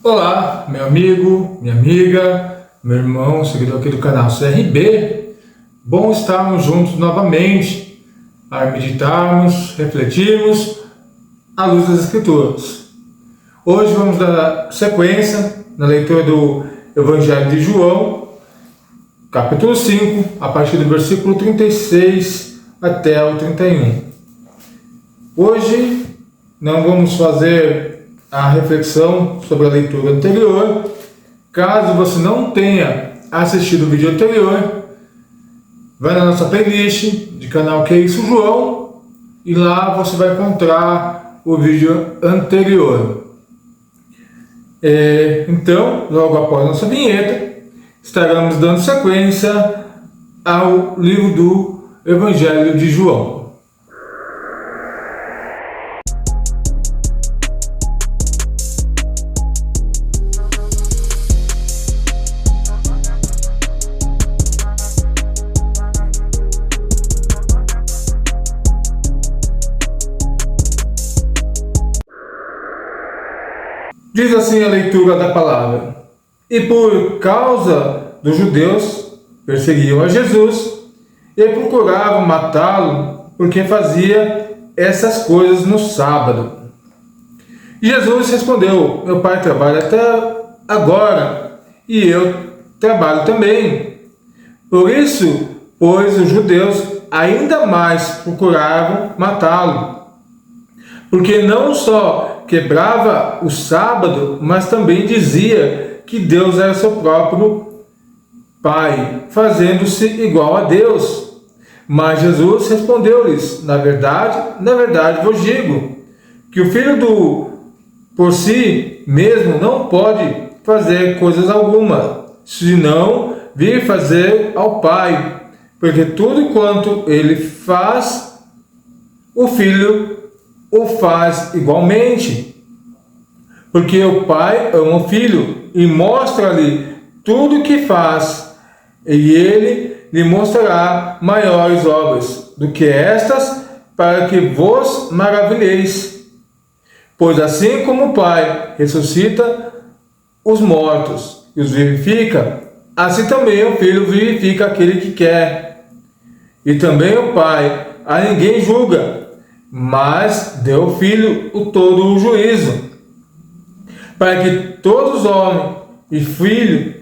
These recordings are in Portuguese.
Olá, meu amigo, minha amiga, meu irmão, seguidor aqui do canal CRB. Bom estarmos juntos novamente para meditarmos, refletirmos à luz das Escrituras. Hoje vamos dar sequência na leitura do Evangelho de João, capítulo 5, a partir do versículo 36 até o 31. Hoje não vamos fazer a reflexão sobre a leitura anterior. Caso você não tenha assistido o vídeo anterior, vai na nossa playlist de canal Que Isso João e lá você vai encontrar o vídeo anterior. Então, logo após a nossa vinheta, estaremos dando sequência ao livro do Evangelho de João. Diz assim a leitura da palavra: E por causa dos judeus perseguiam a Jesus e procuravam matá-lo porque fazia essas coisas no sábado. E Jesus respondeu: Meu Pai trabalha até agora e eu trabalho também. Por isso, pois, os judeus ainda mais procuravam matá-lo, porque não só quebrava o sábado, mas também dizia que Deus era seu próprio Pai, fazendo-se igual a Deus. Mas Jesus respondeu-lhes: Na verdade vos digo, que o Filho por si mesmo não pode fazer coisas alguma, senão vir fazer ao Pai, porque tudo quanto ele faz, o Filho o faz igualmente, porque o Pai ama o Filho e mostra-lhe tudo o que faz, e ele lhe mostrará maiores obras do que estas, para que vos maravilheis. Pois assim como o Pai ressuscita os mortos e os vivifica, assim também o Filho vivifica aquele que quer. E também o Pai a ninguém julga, mas deu ao Filho todo o juízo, para que todos os homens e filhos,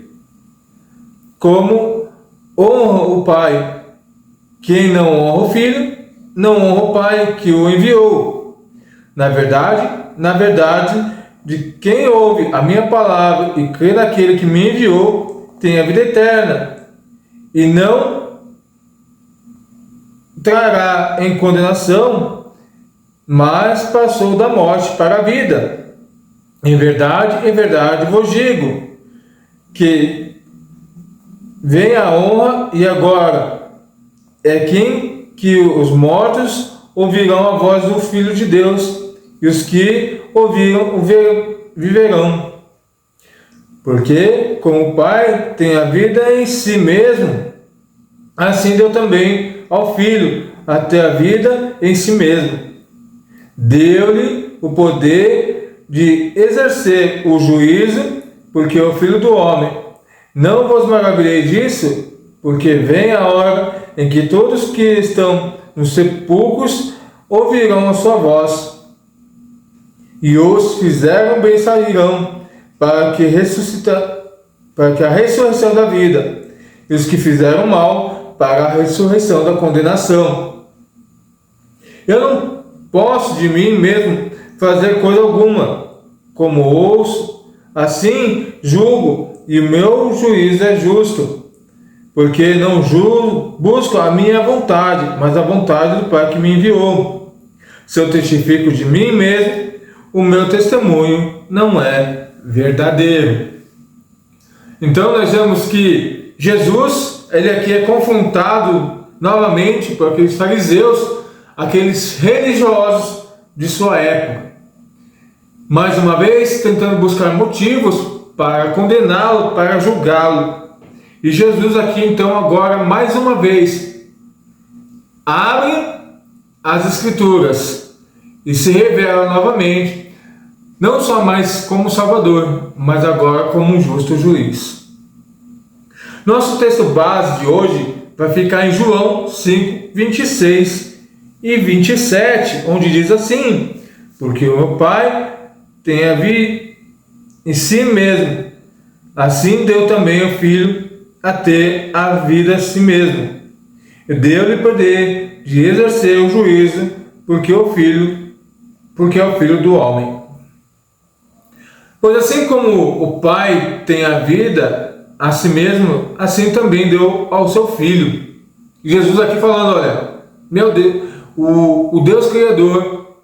como honram o Pai. Quem não honra o Filho, não honra o Pai que o enviou. Na verdade, de quem ouve a minha palavra e crê naquele que me enviou, tem a vida eterna, e não trará em condenação, mas passou da morte para a vida. Em verdade vos digo, que vem a honra e agora é quem que os mortos ouvirão a voz do Filho de Deus, e os que ouviram viverão. Porque como o Pai tem a vida em si mesmo, assim deu também ao Filho até a vida em si mesmo. Deu-lhe o poder de exercer o juízo, porque é o Filho do Homem. Não vos maravilheis disso, porque vem a hora em que todos que estão nos sepulcros ouvirão a sua voz, e os fizeram bem sairão para a ressurreição da vida, e os que fizeram mal para a ressurreição da condenação. Eu não posso de mim mesmo fazer coisa alguma. Como ouço, assim julgo, e o meu juízo é justo, porque não busco a minha vontade, mas a vontade do Pai que me enviou. Se eu testifico de mim mesmo, o meu testemunho não é verdadeiro. Então nós vemos que Jesus, ele aqui é confrontado novamente por aqueles fariseus, aqueles religiosos de sua época, mais uma vez tentando buscar motivos para condená-lo, para julgá-lo. E Jesus aqui então agora mais uma vez abre as Escrituras e se revela novamente não só mais como Salvador, mas agora como um justo juiz. Nosso texto base de hoje vai ficar em João 5, 26 e 27, onde diz assim: porque o meu Pai tem a vida em si mesmo, assim deu também o Filho a ter a vida a si mesmo. E deu-lhe poder de exercer o juízo, porque é o Filho do homem. Pois assim como o Pai tem a vida a si mesmo, assim também deu ao seu Filho. Jesus aqui falando, olha, meu Deus, o Deus Criador,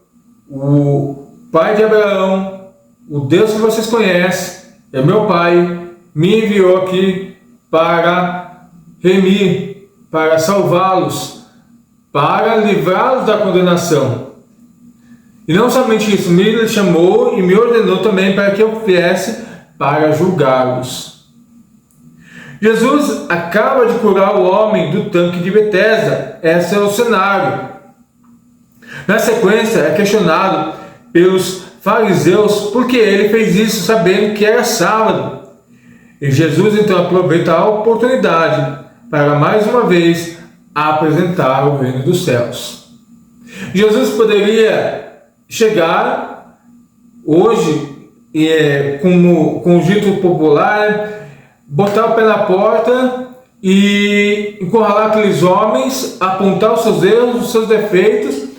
o Pai de Abraão, o Deus que vocês conhecem, é meu Pai, me enviou aqui para remir, para salvá-los, para livrá-los da condenação. E não somente isso, me chamou e me ordenou também para que eu viesse para julgá-los. Jesus acaba de curar o homem do tanque de Betesda. Esse é o cenário. Na sequência, é questionado pelos fariseus por que ele fez isso sabendo que era sábado. E Jesus então aproveita a oportunidade para mais uma vez apresentar o reino dos céus. Jesus poderia chegar hoje, com o dito popular, botar o pé na porta e encurralar aqueles homens, apontar os seus erros, os seus defeitos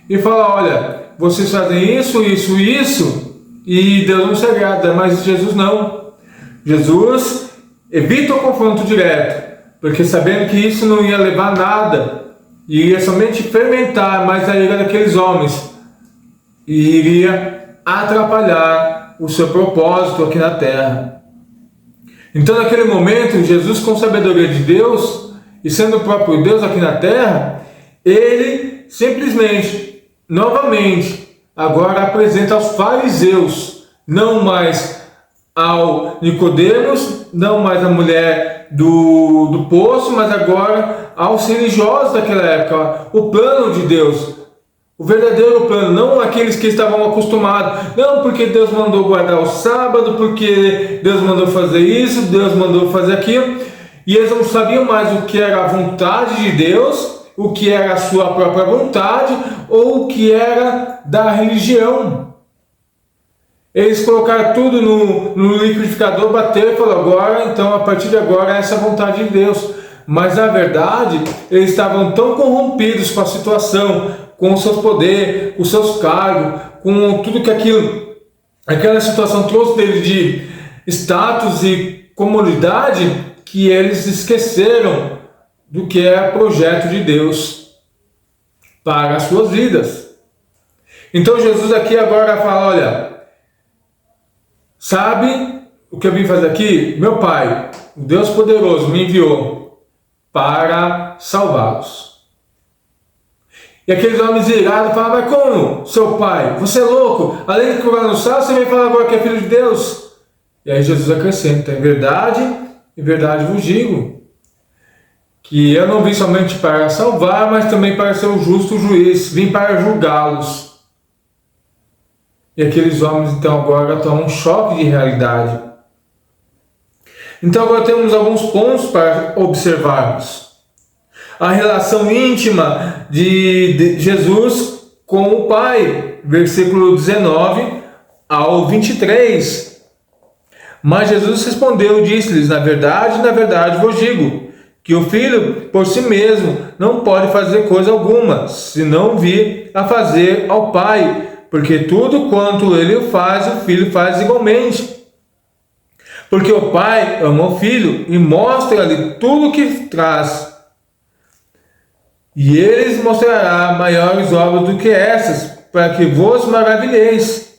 e falar, olha, vocês fazem isso, isso, isso e Deus não se agrada. Mas Jesus não. Jesus evita o confronto direto, porque sabendo que isso não ia levar a nada, iria somente fermentar mais a ira daqueles homens e iria atrapalhar o seu propósito aqui na terra. Então, naquele momento, Jesus, com sabedoria de Deus e sendo o próprio Deus aqui na terra, ele simplesmente, novamente, agora apresenta aos fariseus, não mais ao Nicodemos, não mais à mulher do poço, mas agora aos religiosos daquela época, o plano de Deus. O verdadeiro plano, não aqueles que estavam acostumados. Não, porque Deus mandou guardar o sábado, porque Deus mandou fazer isso, Deus mandou fazer aquilo. E eles não sabiam mais o que era a vontade de Deus, o que era a sua própria vontade, ou o que era da religião. Eles colocaram tudo no liquidificador, bateram e falaram, agora, então a partir de agora, essa é a vontade de Deus. Mas na verdade, eles estavam tão corrompidos com a situação, com os seus poderes, com os seus cargos, com tudo que aquela situação trouxe dele de status e comodidade, que eles esqueceram do que é projeto de Deus para as suas vidas. Então Jesus aqui agora fala, olha, sabe o que eu vim fazer aqui? Meu Pai, o Deus poderoso, me enviou para salvá-los. E aqueles homens irados falavam, mas como, seu pai? Você é louco? Além de curar no céu, você vem falar agora que é filho de Deus? E aí Jesus acrescenta, em verdade vos digo, que eu não vim somente para salvar, mas também para ser o justo juiz, vim para julgá-los. E aqueles homens então agora tomam um choque de realidade. Então agora temos alguns pontos para observarmos. A relação íntima de Jesus com o Pai, versículo 19 ao 23. Mas Jesus respondeu e disse-lhes, na verdade vos digo, que o Filho por si mesmo não pode fazer coisa alguma, se não vir a fazer ao Pai, porque tudo quanto ele faz, o Filho faz igualmente. Porque o Pai ama o Filho e mostra-lhe tudo o que traz. E eles mostrará maiores obras do que essas, para que vos maravilheis.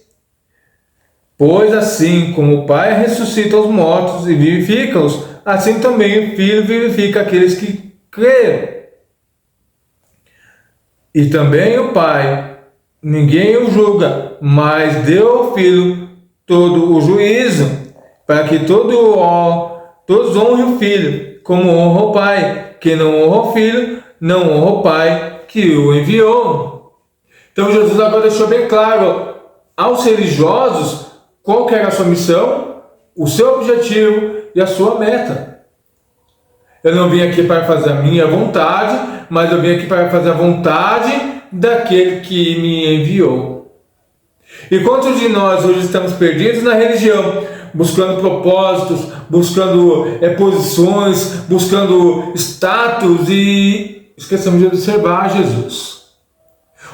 Pois assim como o Pai ressuscita os mortos e vivifica-os, assim também o Filho vivifica aqueles que creem. E também o Pai, ninguém o julga, mas deu ao Filho todo o juízo, para que todos honrem o Filho, como honra o Pai. Quem não honra o Filho, não honra o Pai que o enviou. Então Jesus agora deixou bem claro aos religiosos qual que era a sua missão, o seu objetivo e a sua meta. Eu não vim aqui para fazer a minha vontade, mas eu vim aqui para fazer a vontade daquele que me enviou. E quantos de nós hoje estamos perdidos na religião, buscando propósitos, buscando posições, buscando status e esquecemos de observar Jesus.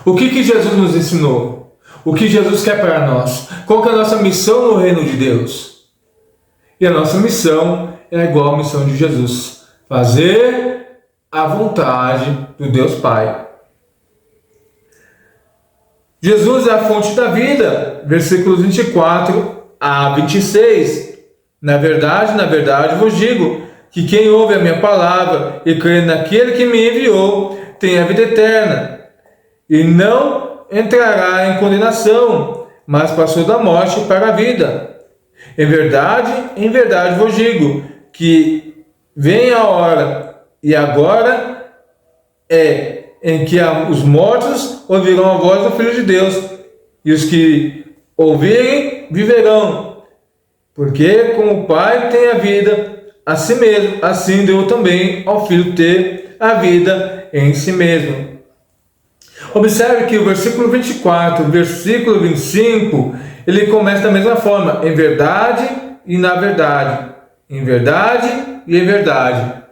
O que Jesus nos ensinou? O que Jesus quer para nós? Qual que é a nossa missão no reino de Deus? E a nossa missão é igual à missão de Jesus. Fazer a vontade do Deus Pai. Jesus é a fonte da vida. Versículos 24 a 26. Na verdade vos digo que quem ouve a minha palavra e crê naquele que me enviou tem a vida eterna e não entrará em condenação, mas passou da morte para a vida. Em verdade vos digo que vem a hora, e agora é, em que os mortos ouvirão a voz do Filho de Deus, e os que ouvirem viverão. Porque como o Pai tem a vida a si mesmo, assim deu também ao Filho ter a vida em si mesmo. Observe que o versículo 24, o versículo 25, ele começa da mesma forma, em verdade e na verdade. Em verdade e em verdade.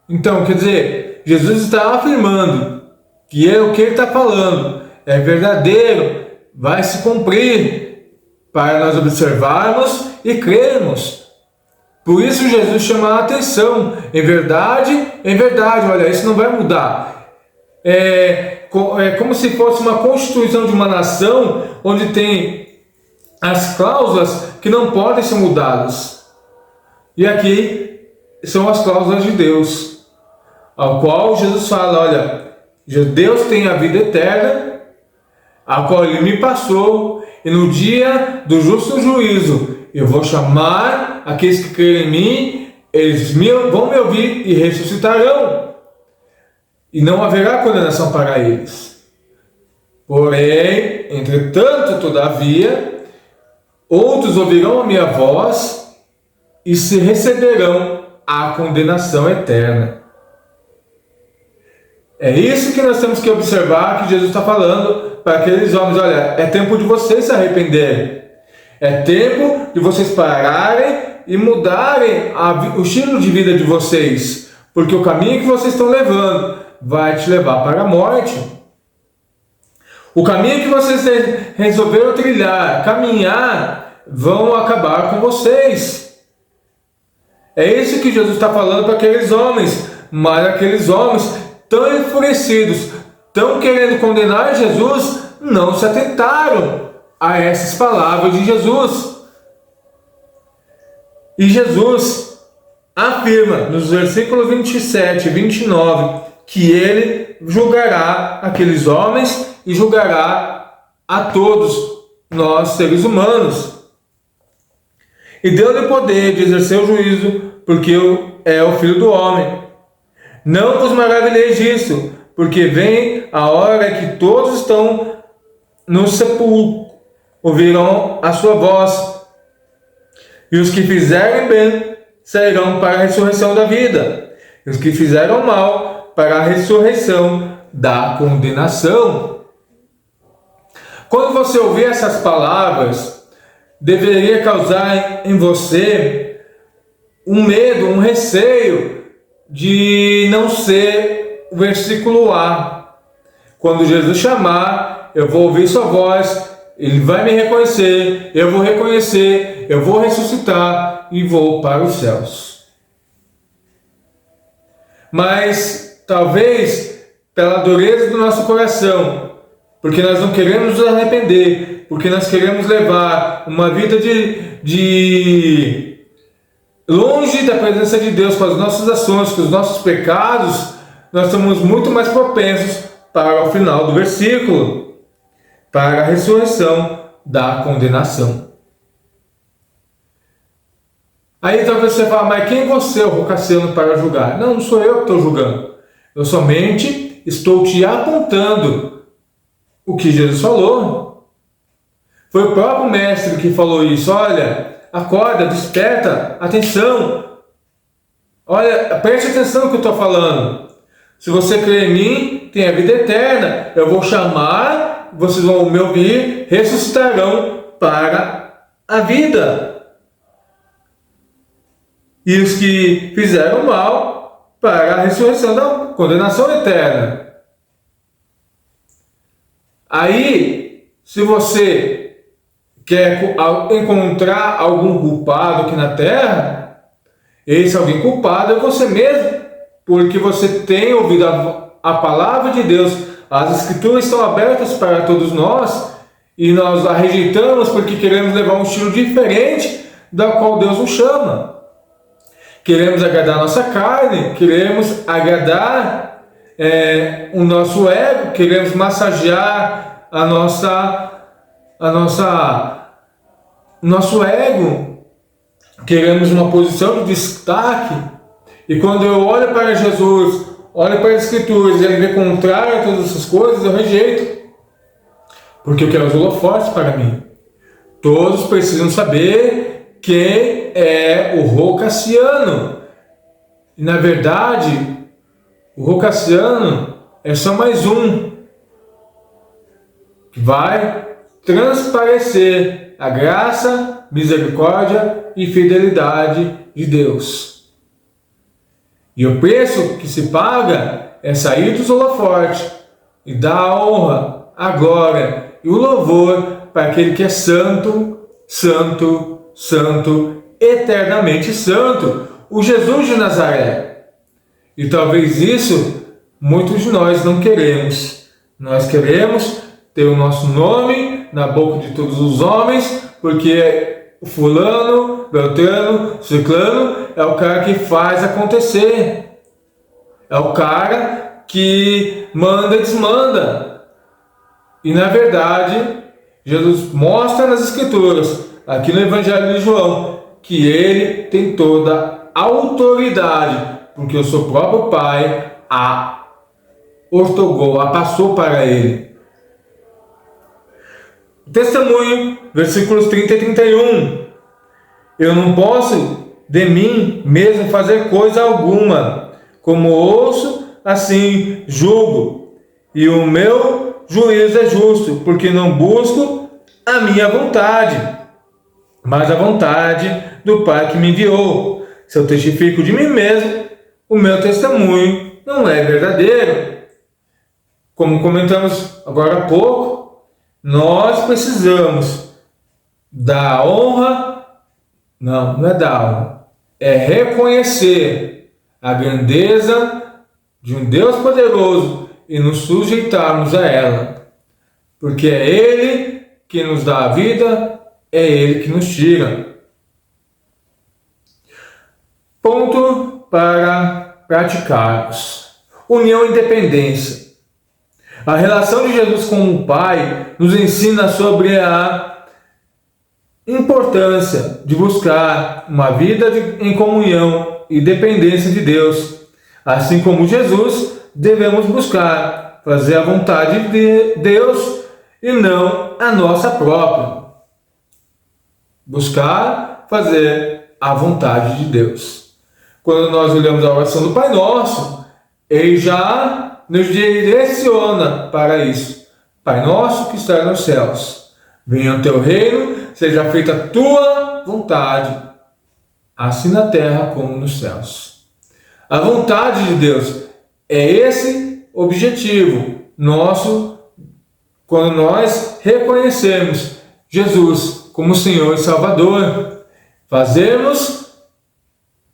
Então, quer dizer, Jesus está afirmando que o que ele está falando é verdadeiro, vai se cumprir, para nós observarmos e crermos. Por isso Jesus chama a atenção, em verdade, olha, isso não vai mudar. É como se fosse uma constituição de uma nação, onde tem as cláusulas que não podem ser mudadas. E aqui são as cláusulas de Deus, ao qual Jesus fala, olha, Deus tem a vida eterna, a qual Ele me passou, e no dia do justo juízo, eu vou chamar aqueles que creem em mim, eles vão me ouvir e ressuscitarão, e não haverá condenação para eles. Porém, entretanto, todavia, outros ouvirão a minha voz e se receberão a condenação eterna. É isso que nós temos que observar, que Jesus está falando para aqueles homens. Olha, é tempo de vocês se arrependerem. É tempo de vocês pararem e mudarem o estilo de vida de vocês. Porque o caminho que vocês estão levando vai te levar para a morte. O caminho que vocês resolveram trilhar, caminhar, vão acabar com vocês. É isso que Jesus está falando para aqueles homens. Mas aqueles homens tão enfurecidos, tão querendo condenar Jesus, não se atentaram a essas palavras de Jesus. E Jesus afirma nos versículos 27 e 29 que ele julgará aqueles homens e julgará a todos nós seres humanos. E deu-lhe poder de exercer o juízo, porque é o Filho do Homem. Não vos maravilheis disso, porque vem a hora que todos estão no sepulcro, ouvirão a sua voz, e os que fizerem bem sairão para a ressurreição da vida, e os que fizeram mal para a ressurreição da condenação. Quando você ouvir essas palavras, deveria causar em você um medo, um receio de não ser o versículo A. Quando Jesus chamar, eu vou ouvir sua voz, ele vai me reconhecer, eu vou reconhecer, eu vou ressuscitar e vou para os céus. Mas talvez pela dureza do nosso coração, porque nós não queremos nos arrepender, porque nós queremos levar uma vida de longe da presença de Deus, com as nossas ações, com os nossos pecados, nós somos muito mais propensos para o final do versículo, para a ressurreição da condenação. Aí talvez você fale, mas quem você é o Cassiano para julgar? Não sou eu que estou julgando. Eu somente estou te apontando o que Jesus falou. Foi o próprio Mestre que falou isso. Olha, acorda, desperta, atenção. Olha, preste atenção no que eu estou falando. Se você crê em mim, tem a vida eterna. Eu vou chamar, vocês vão me ouvir, ressuscitarão para a vida. E os que fizeram mal, para a ressurreição da condenação eterna. Aí, se você quer encontrar algum culpado aqui na terra, esse alguém culpado é você mesmo, porque você tem ouvido a palavra de Deus, as escrituras estão abertas para todos nós, e nós a rejeitamos porque queremos levar um estilo diferente da qual Deus nos chama. Queremos agradar a nossa carne, queremos agradar o nosso ego, queremos massagear nosso ego, queremos uma posição de destaque. E quando eu olho para Jesus, olho para as Escrituras e ele vê contrário a todas essas coisas, eu rejeito. Porque eu quero os holofotes para mim. Todos precisam saber quem é o Rô Cassiano. E na verdade, o Rô Cassiano é só mais um que vai transparecer a graça, misericórdia e fidelidade de Deus. E o preço que se paga é sair dos holofotes e dar a honra, a glória e o louvor para aquele que é santo, santo, santo, eternamente santo, o Jesus de Nazaré. E talvez isso muitos de nós não queremos. Nós queremos ter o nosso nome na boca de todos os homens, porque o fulano, beltrano, ciclano é o cara que faz acontecer. É o cara que manda e desmanda. E na verdade, Jesus mostra nas Escrituras, aqui no Evangelho de João, que ele tem toda a autoridade, porque o seu próprio Pai a ortogou, a passou para ele. Testemunho, versículos 30 e 31. Eu não posso de mim mesmo fazer coisa alguma. Como ouço, assim julgo. E o meu juízo é justo, porque não busco a minha vontade, mas a vontade do Pai que me enviou. Se eu testifico de mim mesmo, o meu testemunho não é verdadeiro. Como comentamos agora há pouco, nós precisamos da honra, não é da honra, é reconhecer a grandeza de um Deus poderoso e nos sujeitarmos a ela, porque é Ele que nos dá a vida, é Ele que nos tira. Ponto para praticarmos: união e independência. A relação de Jesus com o Pai nos ensina sobre a importância de buscar uma vida em comunhão e dependência de Deus. Assim como Jesus, devemos buscar fazer a vontade de Deus e não a nossa própria. Buscar fazer a vontade de Deus. Quando nós olhamos a oração do Pai Nosso, Ele já nos direciona para isso. Pai nosso que está nos céus, venha o teu reino, seja feita a tua vontade, assim na terra como nos céus. A vontade de Deus é esse objetivo nosso quando nós reconhecemos Jesus como Senhor e Salvador. Fazemos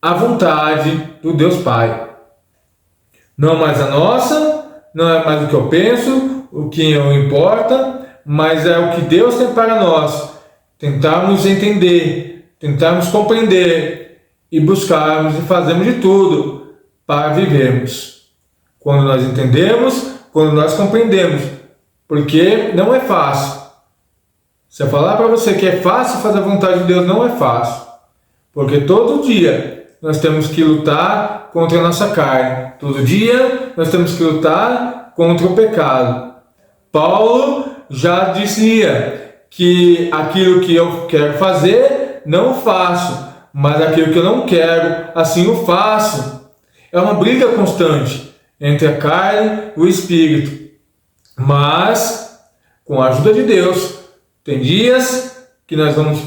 a vontade do Deus Pai. Não mais a nossa, não é mais o que eu penso, o que não importa, mas é o que Deus tem para nós. Tentarmos entender, tentarmos compreender e buscarmos e fazermos de tudo para vivermos. Quando nós entendemos, quando nós compreendemos, porque não é fácil. Se eu falar para você que é fácil fazer a vontade de Deus, não é fácil. Porque todo dia nós temos que lutar contra a nossa carne. Todo dia nós temos que lutar contra o pecado. Paulo já dizia que aquilo que eu quero fazer, não faço, mas aquilo que eu não quero, assim o faço. É uma briga constante entre a carne e o espírito. Mas, com a ajuda de Deus, tem dias que nós vamos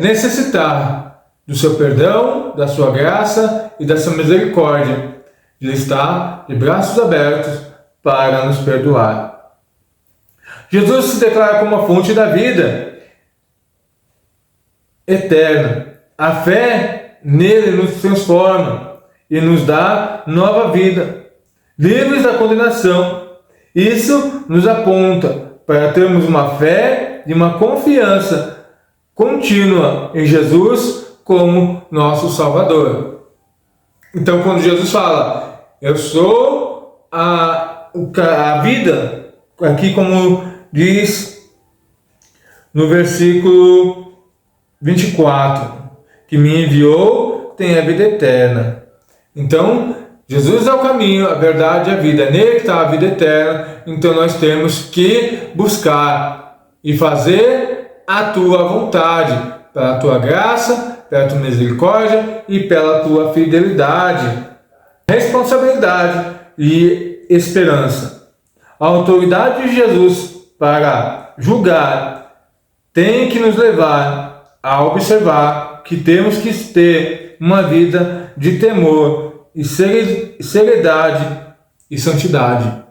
necessitar do seu perdão, da sua graça e da sua misericórdia. Ele está de braços abertos para nos perdoar. Jesus se declara como a fonte da vida eterna. A fé nele nos transforma e nos dá nova vida, livres da condenação. Isso nos aponta para termos uma fé e uma confiança contínua em Jesus como nosso Salvador. Então, quando Jesus fala, eu sou a vida, aqui como diz no versículo 24, que me enviou tem a vida eterna. Então, Jesus é o caminho, a verdade e a vida. Nele está a vida eterna. Então, nós temos que buscar e fazer a tua vontade, pela tua graça, pela tua misericórdia e pela tua fidelidade. Responsabilidade e esperança. A autoridade de Jesus para julgar tem que nos levar a observar que temos que ter uma vida de temor e seriedade e santidade.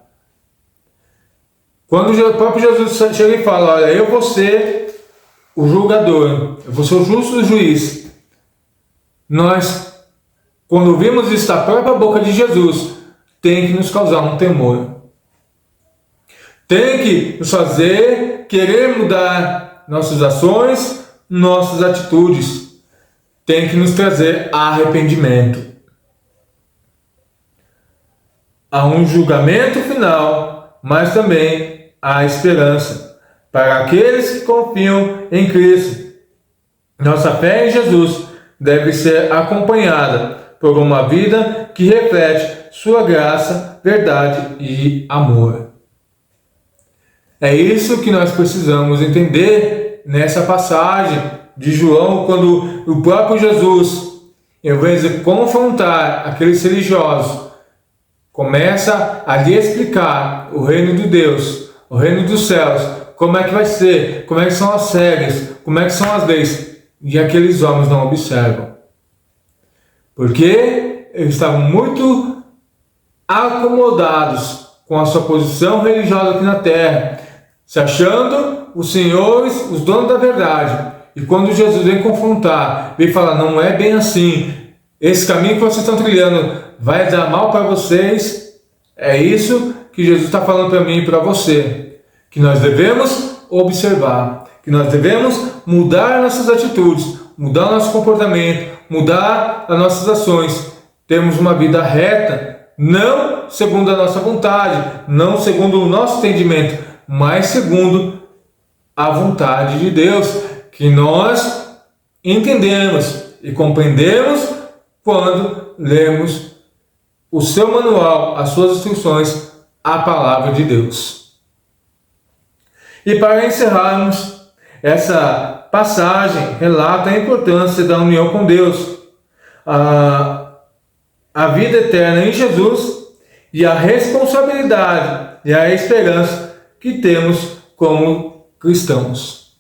Quando o próprio Jesus chega e fala, olha, eu vou ser o julgador, eu vou ser o justo juiz. Nós, quando ouvimos isso da própria boca de Jesus, tem que nos causar um temor. Tem que nos fazer querer mudar nossas ações, nossas atitudes. Tem que nos trazer arrependimento. Há um julgamento final, mas também há esperança para aqueles que confiam em Cristo. Nossa fé em Jesus deve ser acompanhada por uma vida que reflete sua graça, verdade e amor. É isso que nós precisamos entender nessa passagem de João, quando o próprio Jesus, em vez de confrontar aqueles religiosos, começa a lhe explicar o reino de Deus, o reino dos céus, como é que vai ser, como é que são as regras, como é que são as leis, e aqueles homens não observam. Porque eles estavam muito acomodados com a sua posição religiosa aqui na terra, se achando os senhores, os donos da verdade. E quando Jesus vem confrontar, vem falar, não é bem assim, esse caminho que vocês estão trilhando vai dar mal para vocês, é isso que Jesus está falando para mim e para você, que nós devemos observar, que nós devemos mudar nossas atitudes, mudar nosso comportamento, mudar as nossas ações, termos uma vida reta, não segundo a nossa vontade, não segundo o nosso entendimento, mas segundo a vontade de Deus, que nós entendemos e compreendemos quando lemos o seu manual, as suas instruções, a palavra de Deus. E para encerrarmos, essa passagem relata a importância da união com Deus, a vida eterna em Jesus e a responsabilidade e a esperança que temos como cristãos.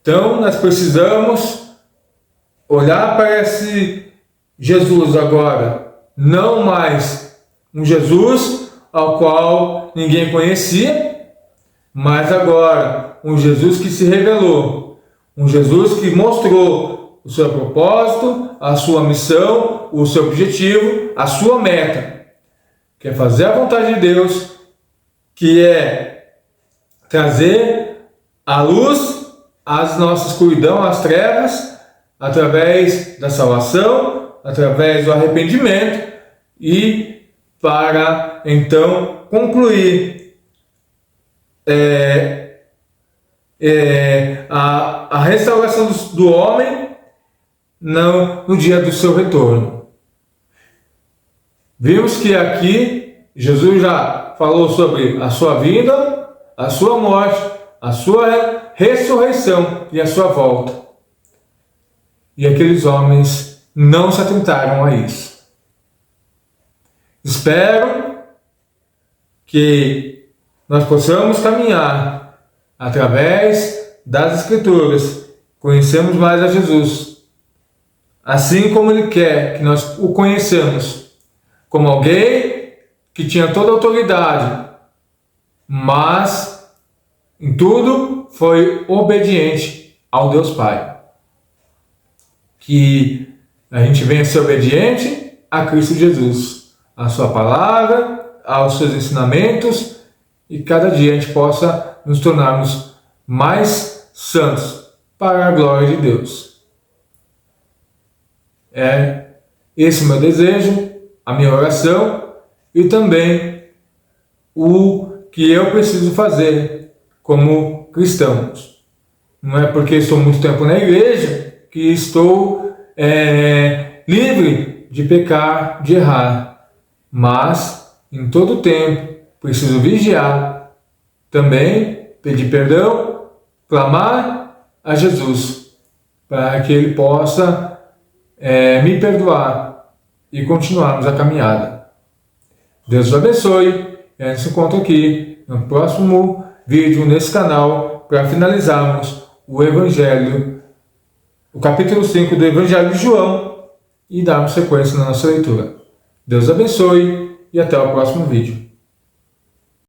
Então, nós precisamos olhar para esse Jesus agora, não mais um Jesus ao qual ninguém conhecia, mas agora um Jesus que se revelou, um Jesus que mostrou o seu propósito, a sua missão, o seu objetivo, a sua meta, que é fazer a vontade de Deus, que é trazer a luz às nossas escuridão, às trevas, através da salvação, através do arrependimento e para então concluir a restauração do homem no dia do seu retorno. Vimos que aqui Jesus já falou sobre a sua vinda, a sua morte, a sua ressurreição e a sua volta. E aqueles homens não se atentaram a isso. Espero que nós possamos caminhar através das Escrituras, conhecemos mais a Jesus, assim como Ele quer que nós o conheçamos, como alguém que tinha toda a autoridade, mas em tudo foi obediente ao Deus Pai. Que a gente venha ser obediente a Cristo Jesus, a sua palavra, aos seus ensinamentos, e cada dia a gente possa nos tornarmos mais santos para a glória de Deus. É esse o meu desejo, a minha oração e também o que eu preciso fazer como cristão. Não é porque estou muito tempo na igreja que estou livre de pecar, de errar, mas em todo tempo preciso vigiar, também pedir perdão, clamar a Jesus para que Ele possa me perdoar e continuarmos a caminhada. Deus os abençoe e a gente se encontra aqui no próximo vídeo nesse canal para finalizarmos o Evangelho, o capítulo 5 do Evangelho de João, e darmos sequência na nossa leitura. Deus abençoe e até o próximo vídeo.